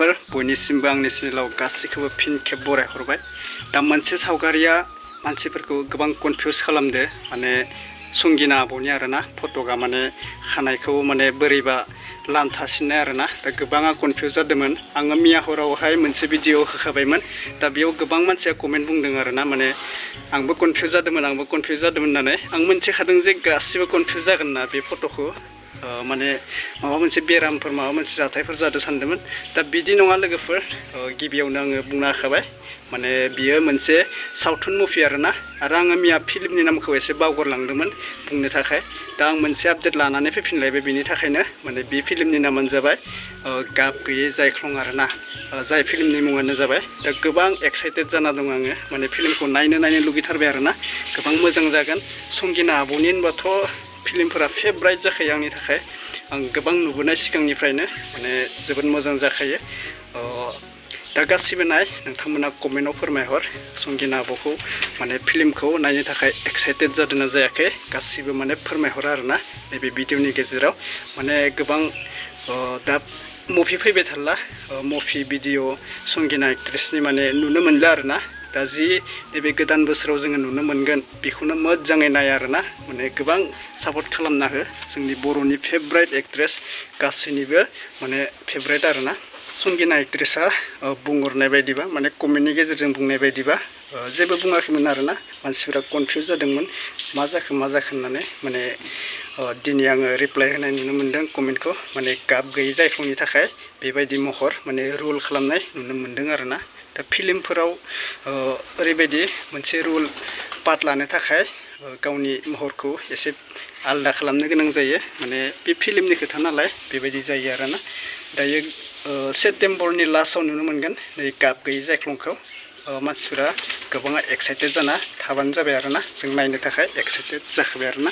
लोगोफोर बयनिसिमबो आंनि चेनेलाव गासैखौबो फिन खेब बरायहरबाय। दा मोनसे सावगारिया मानसिफोरखौ गोबां कनफिउज खालामदो, माने संगिना आब'नि आरोना फट'गा माने खानायखौ माने बोरैबा लान्थासिननाय आरोना। दा गोबाङा कनफिउज जादोंमोन। आङो मियाहरावहाय मोनसे भिडिअ होखाबायमोन। दा बेयाव गोबां मानसिया कमेन्ट बुंदों आरोना, माने आंबो कनफिउज जादोंमोन होननानै। आं मिन्थिखादों जे गासिबो कनफिउज जागोन ना बे फट'खौ, माने माबा मोनसे बेरामफोर माबा मोनसे जाथायफोर जादों सानदोंमोन। दा बिदि नङा लोगोफोर, गिबियावनो आङो बुंना होखाबाय माने बियो मोनसे सावथुन मुभि आरोना। आरो आङो मिया फिल्मनि नामखौ एसे बावगारलांदोंमोन बुंनो थाखाय। दा आं मोनसे आपडेट लानानै फैफिनलायबाय, बिनि थाखायनो माने बे फिल्मनि नामानो जाबाय गाब गैयै जायख्लं आरोना। जाय फिल्मनि मुङानो जाबाय। दा गोबां एक्साइटेड जाना दं आङो, माने फिल्मखौ नायनो लुगैथारबाय आरोना। गोबां मोजां जागोन। संगिना आब'नि होनबाथ' फिल्मफोरा फेभराइट जाखायो आंनि थाखाय। आं गोबां नुबोनाय सिगांनिफ्रायनो माने जोबोद मोजां जाखायो। दा गासिबो नाय, नोंथांमोना कमेन्टआव फोरमायहर संगिना आब'खौ माने फिल्मखौ नायनो थाखाय एक्साइटेड जादोंना जायाखै, गासिबो माने फोरमायहर आरोना नैबे भिडिअनि गेजेराव। माने गोबां दा मुभि फैबाय थारला, मुभि भिडिअ संगिना एक्ट्रेसनि माने नुनो मोनला आरोना। दा जि नैबे गोदान बोसोराव जोङो नुनो मोनगोन बेखौनो मोजाङै नाय आरोना। माने गोबां सापर्ट खालामना हो, जोंनि बर'नि फेभराइट एक्ट्रेस, गासैनिबो माने फेभराइट आरोना। संगिना एक्ट्रेसा बुंहरनाय बायदिबा, माने कमेन्टनि गेजेरजों बुंनाय बायदिबा जेबो बुङाखैमोन आरोना। मानसिफोरा कनफिउज जादोंमोन मा जाखो होननानै। माने दिनै आङो रिप्लाइ होनाय नुनो मोनदों कमेन्टखौ, माने गाब गैयै जायख्लंनि थाखाय बेबायदि महर माने रुल खालामनाय नुनो मोनदों आरोना। दा फिल्मफोराव ओरैबायदि मोनसे रुल पार्ट लानो थाखाय गावनि महरखौ एसे आलदा खालामनो गोनां जायो। माने बे फिल्मनि खोथा नालाय बेबायदि जायो आरोना। दायो सेप्तेम्बरनि लास्टआव नुनो मोनगोन नै गाब गैयै जायख्लंखौ। मानसिफोरा गोबाङा एक्साइटेड जाना थाबानो जाबाय आरोना। जों नायनो थाखाय एक्साइटेड जाखाबाय आरोना।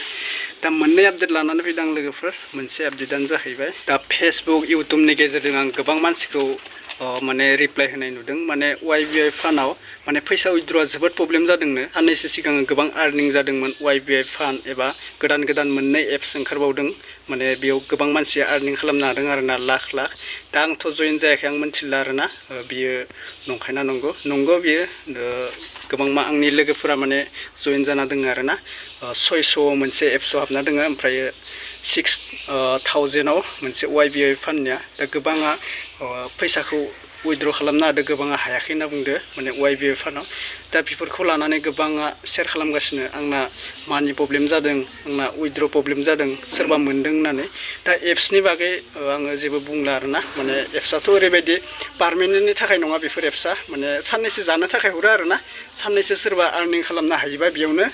दा मोननै आपडेट लानानै फैदों आं लोगोफोर। मोनसे आपडेटआनो जाहैबाय दा फेसबुक इउटुबनि गेजेरजों आं गोबां मानसिखौ माने रिप्लाइ होनाय नुदों। माने YBI फान्डआव माने फैसा उइथड्रआ जोबोद प्रब्लेम जादोंनो। साननैसो सिगां गोबां आर्निं जादोंमोन YBI फान्ड, एबा गोदान मोननै एप्स ओंखारबावदों। माने बेयाव गोबां मानसिया आर्निं खालामनो हादों आरोना, लाख। दा आंथ' जयेन जायाखै, आं मिथिला आरोना बियो नंखायना नंगौ बियो। गोबां आंनि लोगोफोरा माने जयेन जाना दङ आरोना। 600 मोनसे एप्सआव हाबना दङ, ओमफ्राय 6000 मोनसे YBI फान्डनिया। दा गोबाङा फैसाखौ उइथड्र खालामनो हादों, गोबाङा हायाखै होनना बुंदो माने YBI फान्डआव। दा बेफोरखौ लानानै गोबाङा शेयार खालामगासिनो, आंना मानि प्रब्लेम जादों, आंना उइथड्र प्रब्लेम जादों, सोरबा मोन्दों होननानै। दा एप्सनि बागै आङो जेबो बुंला आरोना। माने एप्सआथ' ओरैबायदि पारमानेन्टनि थाखाय नङा, बेफोर एप्सआ माने साननैसो जानो थाखाय हरो आरोना। साननैसो सोरबा आर्निं खालामनो हायोबा बेयावनो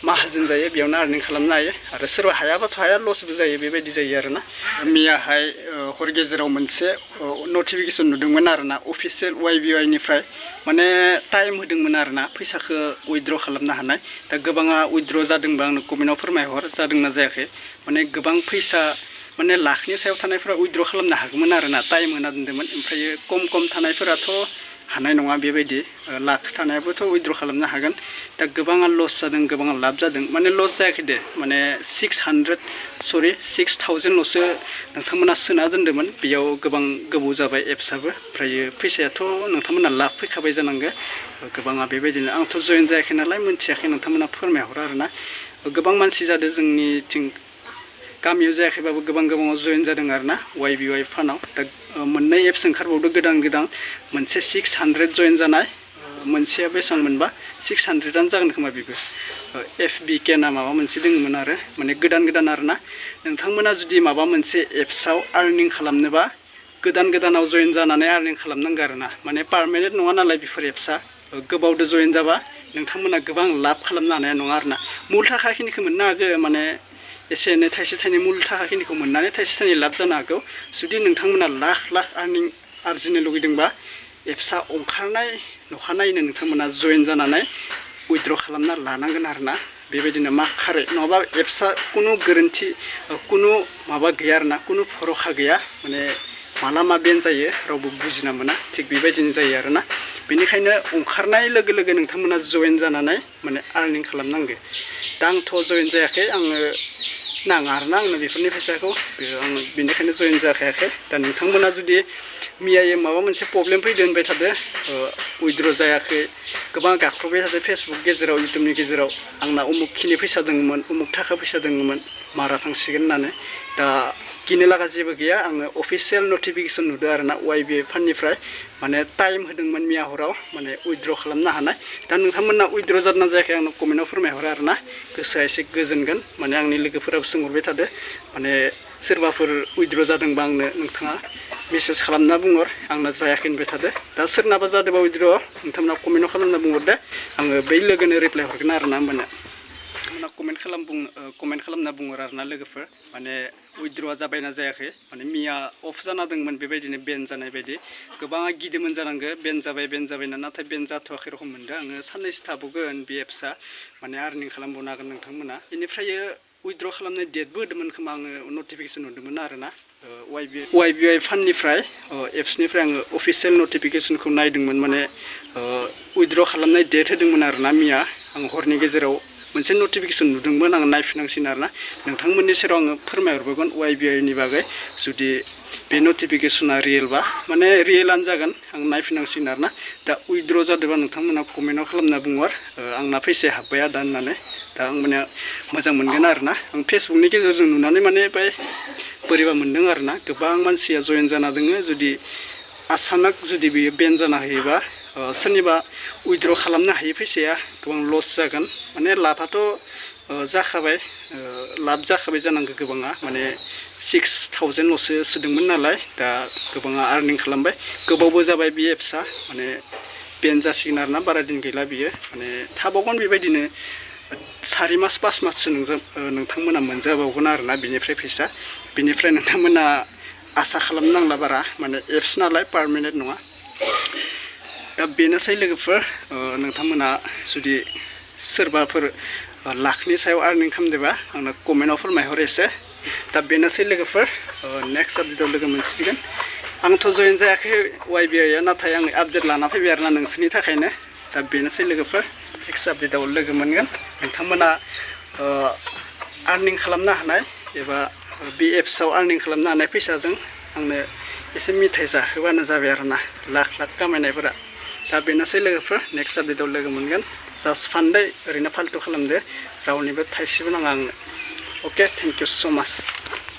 माहाजोन जायो, बेयावनो आर्निं खालामनो हायो। आरो सोरबा हायाबाथ' हाया, लसबो जायो, बेबायदि जायो आरोना। मियाहाय हर गेजेराव मोनसे नटिफिकेसन नुदोंमोन आरोना, अफिसियेल YBI निफ्राय माने टाइम होदोंमोन आरोना फैसाखौ उइथड्र खालामनो हानाय। दा गोबाङा उइथड्र जादोंबा आंनो कमेन्टआव फोरमायहर, जादोंना जायाखै। माने गोबां फैसा माने लाखनि सायाव थानायफोरा उइथड्र खालामनो हागौमोन आरोना, टाइम होना दोन्दोंमोन। ओमफ्राय खम थानायफोराथ' हानाय नङा बेबायदि। लाख थानायाबोथ' उइथड्र खालामनो हागोन। दा गोबाङा लस जादों, गोबाङा लाब जादों। माने लस जायाखै दे, माने 6000ल'सो नोंथांमोना सोना दोन्दोंमोन। बेयाव गोबां गोबाव जाबाय एप्सआबो। ओमफ्राय फैसायाथ' नोंथांमोना लाब फैखाबाय जानांगौ। गोबाङा बेबायदिनो, आंथ' जयेन जायाखै नालाय मिन्थियाखै, नोंथांमोना फोरमायहरो आरोना। गोबां मानसि जादों जोंनिथिं, गामियाव जायाखैबाबो गोबाङाव जयेन जादों आरोना YBI फान्डआव। दा मोननै एप्स ओंखारबावदों गोदान। मोनसे 600 जयेन जानाय, मोनसेया बेसेबां मोनबा 600आनो जागोन खोमा बेबो। FBK ना माबा मोनसे दङमोन आरो, माने गोदान आरोना। नोंथांमोना जुदि माबा मोनसे एप्सआव आर्निं खालामनोबा गोदानाव जयेन जानानै आर्निं खालामनांगौ आरोना। माने पारमानेन्ट नङा नालाय बेफोर एप्सआ। गोबावदो जयेन जाबा नोंथांमोना गोबां लाब खालामनो हानाय नङा आरोना। मुल थाखाखिनिखौ मोननो हागौ, माने एसे एनै थाइसे थाइनै मुल थाखाखिनिखौ मोननानै थाइसे थाइनै लाब जानो हागौ। जुदि नोंथांमोना लाख आर्निं आरजिनो लुगैदोंबा एप्सआ ओंखारनाय नखानायैनो नोंथांमोना जयेन जानानै उइथड्र खालामना लानांगोन आरोना। बेबायदिनो माखारै, नङाबा एप्सआ कुनु गोरोन्थि, कुनु माबा गैया आरोना, कुनु भरखा गैया। माने माला मा बेन जायो रावबो बुजिना मोना, थिग बेबायदिनो जायो आरोना। बेनिखायनो ओंखारनाय लोगो नोंथांमोना जयेन जानानै माने आर्निं खालामनांगौ। दा आंथ' जयेन जायाखै, आङो नाङा आरोना आंनो बेफोरनि फैसाखौ, आं बेनिखायनो जयेन जाखायाखै। दा नोंथांमोना जुदि मियायो माबा मोनसे प्रब्लेम फैदो होनबाय थादो उइद्र' जायाखै गोबां गाख्रबबाय थादो फेसबुक गेजेराव इउटुबनि गेजेराव आंना उमुखखिनि फैसा दङमोन उमुख थाखा फैसा दङमोन मारा थांसिगोन होननानै दा गिनो लागा जेबो गैया आङो अफिसियेल नटिफिकेसन नुदों आरोना YBI फान्डनिफ्राय माने टाइम होदोंमोन मिया हराव माने उइद्र' खालामनो हानाय दा नोंथांमोनना उइद्र' जादोंना जायाखै आंनो कमेन्टआव फोरमायहरो आरोना गोसोआ एसे गोजोनगोन माने आंनि लोगोफोराबो सोंहरबाय थादो माने सोरबाफोर उइद्र' जादोंबा आंनो नोंथाङा मेसेज खालामना बुंहर आंना जायाखै होनबाय थादो दा सोरनाबा जादोंबा उइद्र' नोंथांमोना कमेन्टआव खालामना बुंहरदो आङो बै लोगोनो रिप्लाय हरगोन आरोना होमबानो नोंथांमोना कमेन्ट खालामना बुंहर आरोना लोगोफोर माने उइद्र'आ जाबायना जायाखै माने मिया अफ जाना दंमोन बेबायदिनो बेन जानाय बायदि गोबाङा गिदोंमोन जानांगौ बेन जाबायना नाथाय बेन जाथ'वाखै रखम मोनदों आङो साननैसो थाबावगोन बे एप्सआ माने आर्निं खालामबावनो हागोन नोंथांमोना बेनिफ्राय उइद्र' खालामनाय डेटबो होदोंमोन खोमा आङो नटिफिकेसन नुदोंमोन आरोना YBI फान्डनिफ्राय एप्सनिफ्राय आङो अफिसियेल नटिफिकेसनखौ नायदोंमोन माने उइद्र' खालामनाय डेट होदोंमोन आरोना मिया आं हरनि गेजेराव मोनसे नटिफिकेसन नुदोंमोन आङो नायफिनांसिगोन आरोना नोंथांमोननि सेराव आङो फोरमायहरबोगोन YBIनि बागै जुदि बे नटिफिकेसना रियेलबा माने रियेलानो जागोन आं नायफिनांसिगोन आरोना दा उइद्र' जादोंबा नोंथांमोना कमेन्टआव खालामना बुंहर आंना फैसाया हाबबाय आदा होननानै दा आं माने मोजां मोनगोन आरोना आं फेसबुकनि गेजेरजों नुनानै माने बाय बोरैबा मोनदों आरोना गोबां मानसिया जयेन जाना दोङो जुदि आसानक जुदि बियो बेन जाना होयोबा सोरनिबा उइद्र' खालामनो हायि फैसाया गोबां लस जागोन माने लाबआथ' जाखाबाय लाब जाखाबाय जानांगौ गोबाङा माने 6000ल'सो सोदोंमोन नालाय दा गोबाङा आर्निं खालामबाय गोबावबो जाबाय बे एप्सआ माने बेन जासिगोन आरोना बारा दिन गैला बियो माने थाबावगोन बेबायदिनो 4 मास 5 माससो नोंथांमोना मोनजाबावगोन आरोना बिनिफ्राय फैसा बिनिफ्राय नोंथांमोना आसा खालामनांला बारा माने एप्स नालाय पारमानेन्ट नङा दा बेनोसै लोगोफोर नोंथांमोना जुदि सोरबाफोर लाखनि सायाव आर्निं खालामदोंबा आंनो कमेन्टआव फोरमायहर एसे दा बेनोसै लोगोफोर नेक्स्ट आपडेटआव लोगो मोनसिगोन आंथ' जयेन जायाखै YBIआ नाथाय आं आपडेट लाना फैबाय आरोना नोंसोरनि थाखायनो दा बेनोसै लोगोफोर नेक्स्ट आपडेटआव लोगो मोनगोन नोंथांमोना आर्निं खालामनो हानाय एबा बे एप्सआव आर्निं खालामनो हानाय फैसाजों आंनो एसे मिथाइ जाहोबानो जाबाय आरोना लाख खामायनायफोरा दा बेनोसै लोगोफोर नेक्स्ट आपडेटआव लोगो मोनगोन जास्ट फान्दै ओरैनो फाल्तु खालामदो रावनिबो थाइसेबो नाङा आंनो अके थेंक इउ स' माच